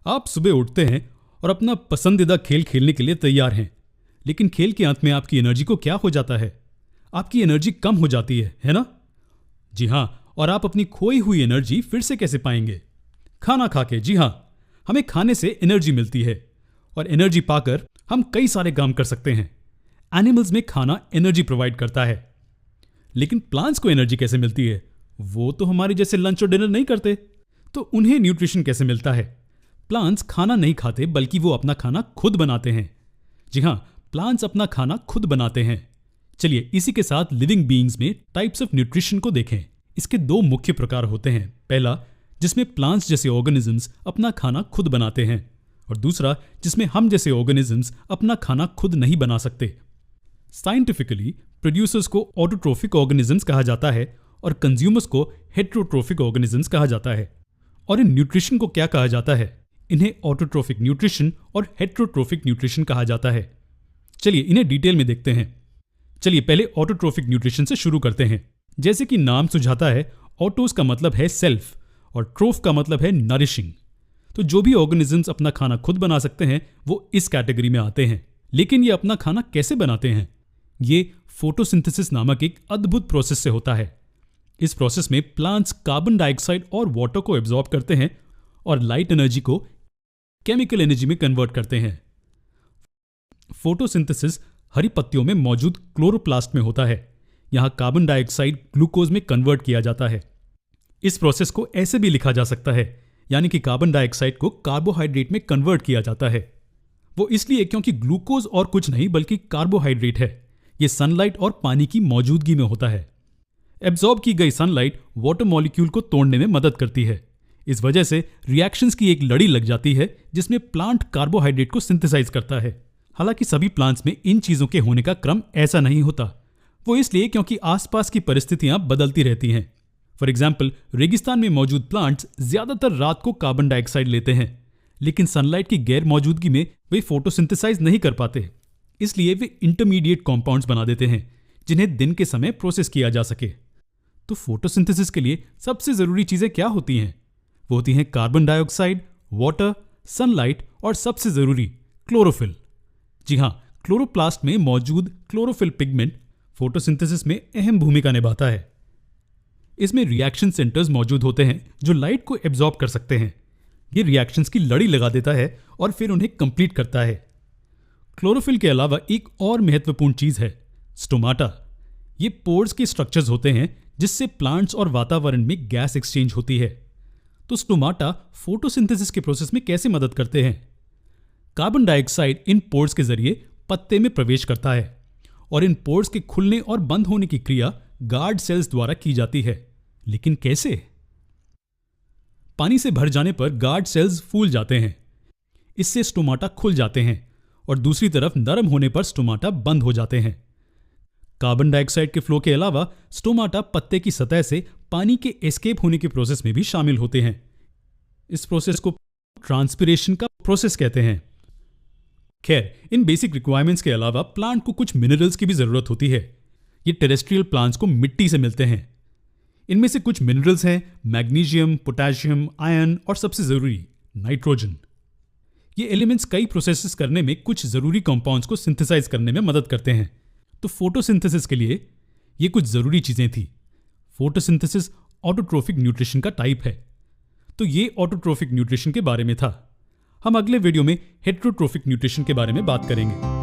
आप सुबह उठते हैं और अपना पसंदीदा खेल खेलने के लिए तैयार हैं, लेकिन खेल के अंत में आपकी एनर्जी को क्या हो जाता है? आपकी एनर्जी कम हो जाती है ना? जी हाँ, और आप अपनी खोई हुई एनर्जी फिर से कैसे पाएंगे? खाना खा के। जी हाँ, हमें खाने से एनर्जी मिलती है और एनर्जी पाकर हम कई सारे काम कर सकते हैं। एनिमल्स में खाना एनर्जी प्रोवाइड करता है, लेकिन प्लांट्स को एनर्जी कैसे मिलती है? वो तो हमारे जैसे लंच और डिनर नहीं करते, तो उन्हें न्यूट्रिशन कैसे मिलता है? प्लांट्स खाना नहीं खाते, बल्कि वो अपना खाना खुद बनाते हैं। जी हाँ, प्लांट्स अपना खाना खुद बनाते हैं। चलिए इसी के साथ लिविंग बीइंग्स में टाइप्स ऑफ न्यूट्रिशन को देखें। इसके दो मुख्य प्रकार होते हैं। पहला, जिसमें प्लांट्स जैसे ऑर्गेनिजम्स अपना खाना खुद बनाते हैं, और दूसरा जिसमें हम जैसे ऑर्गेनिजम्स अपना खाना खुद नहीं बना सकते। साइंटिफिकली प्रोड्यूसर्स को ऑटोट्रोफिक ऑर्गेनिजम्स कहा जाता है और कंज्यूमर्स को हेटेरोट्रोफिक ऑर्गेनिजम्स कहा जाता है। और इन न्यूट्रिशन को क्या कहा जाता है? इन्हें ऑटोट्रोफिक न्यूट्रिशन और हेटेरोट्रोफिक न्यूट्रिशन कहा जाता है। चलिए इन्हें डिटेल में देखते हैं। चलिए पहले ऑटोट्रोफिक न्यूट्रिशन से शुरू करते हैं। जैसे कि नाम सुझाता है, ऑटोस का मतलब है सेल्फ और ट्रोफ का मतलब है नरिशिंग। तो जो भी ऑर्गेनिजम्स अपना खाना खुद बना सकते हैं वो इस कैटेगरी में आते हैं। लेकिन ये अपना खाना कैसे बनाते हैं? ये फोटोसिंथेसिस नामक एक अद्भुत प्रोसेस से होता है। इस प्रोसेस में प्लांट्स कार्बन डाइऑक्साइड और वाटर को एब्जॉर्ब करते हैं और लाइट एनर्जी को केमिकल एनर्जी में कन्वर्ट करते हैं। फोटोसिंथेसिस हरी पत्तियों में मौजूद क्लोरोप्लास्ट में होता है। यहां कार्बन डाइऑक्साइड ग्लूकोज में कन्वर्ट किया जाता है। इस प्रोसेस को ऐसे भी लिखा जा सकता है, यानी कि कार्बन डाइऑक्साइड को कार्बोहाइड्रेट में कन्वर्ट किया जाता है। वो इसलिए क्योंकि ग्लूकोज और कुछ नहीं बल्कि कार्बोहाइड्रेट है। ये सनलाइट और पानी की मौजूदगी में होता है। एब्जॉर्ब की गई सनलाइट वाटर मॉलिक्यूल को तोड़ने में मदद करती है। इस वजह से रिएक्शंस की एक लड़ी लग जाती है जिसमें प्लांट कार्बोहाइड्रेट को सिंथेसाइज करता है। हालांकि सभी प्लांट्स में इन चीजों के होने का क्रम ऐसा नहीं होता। वो इसलिए क्योंकि आसपास की परिस्थितियां बदलती रहती हैं। फॉर एग्जाम्पल, रेगिस्तान में मौजूद प्लांट्स ज्यादातर रात को कार्बन डाइऑक्साइड लेते हैं, लेकिन सनलाइट की गैर मौजूदगी में वे फोटोसिंथेसाइज नहीं कर पाते। इसलिए वे इंटरमीडिएट कंपाउंड्स बना देते हैं जिन्हें दिन के समय प्रोसेस किया जा सके। तो फोटोसिंथेसिस के लिए सबसे जरूरी चीजें क्या होती हैं? वो होती हैं कार्बन डाइऑक्साइड, वाटर, सनलाइट और सबसे जरूरी क्लोरोफिल। जी हाँ, क्लोरोप्लास्ट में मौजूद क्लोरोफिल पिगमेंट फोटोसिंथेसिस में अहम भूमिका निभाता है। इसमें रिएक्शन सेंटर्स मौजूद होते हैं जो लाइट को एब्जॉर्ब कर सकते हैं। ये रिएक्शंस की लड़ी लगा देता है और फिर उन्हें कंप्लीट करता है। क्लोरोफिल के अलावा एक और महत्वपूर्ण चीज है स्टोमाटा। ये पोर्स के स्ट्रक्चर्स होते हैं जिससे प्लांट्स और वातावरण में गैस एक्सचेंज होती है। तो स्टोमाटा फोटोसिंथेसिस के प्रोसेस में कैसे मदद करते हैं? कार्बन डाइऑक्साइड इन पोर्स के जरिए पत्ते में प्रवेश करता है और इन पोर्स के खुलने और बंद होने की क्रिया गार्ड सेल्स द्वारा की जाती है। लेकिन कैसे? पानी से भर जाने पर गार्ड सेल्स फूल जाते हैं। इससे स्टोमाटा खुल जाते हैं और दूसरी तरफ नरम होने पर स्टोमाटा बंद हो जाते हैं। कार्बन डाइऑक्साइड के फ्लो के अलावा स्टोमाटा पत्ते की सतह से पानी के एस्केप होने के प्रोसेस में भी शामिल होते हैं। इस प्रोसेस को ट्रांसपिरेशन का प्रोसेस कहते हैं। खैर, इन बेसिक रिक्वायरमेंट्स के अलावा प्लांट को कुछ मिनरल्स की भी जरूरत होती है। ये टेरेस्ट्रियल प्लांट्स को मिट्टी से मिलते हैं। इनमें से कुछ मिनरल्स हैं मैग्नीशियम, पोटेशियम, आयरन और सबसे जरूरी नाइट्रोजन। ये एलिमेंट्स कई प्रोसेसेस करने में कुछ जरूरी कंपाउंड्स को सिंथेसाइज करने में मदद करते हैं। तो फोटोसिंथेसिस के लिए ये कुछ जरूरी चीजें थी। फोटोसिंथेसिस ऑटोट्रोफिक न्यूट्रिशन का टाइप है। तो ये ऑटोट्रोफिक न्यूट्रिशन के बारे में था। हम अगले वीडियो में हेटेरोट्रोफिक न्यूट्रिशन के बारे में बात करेंगे।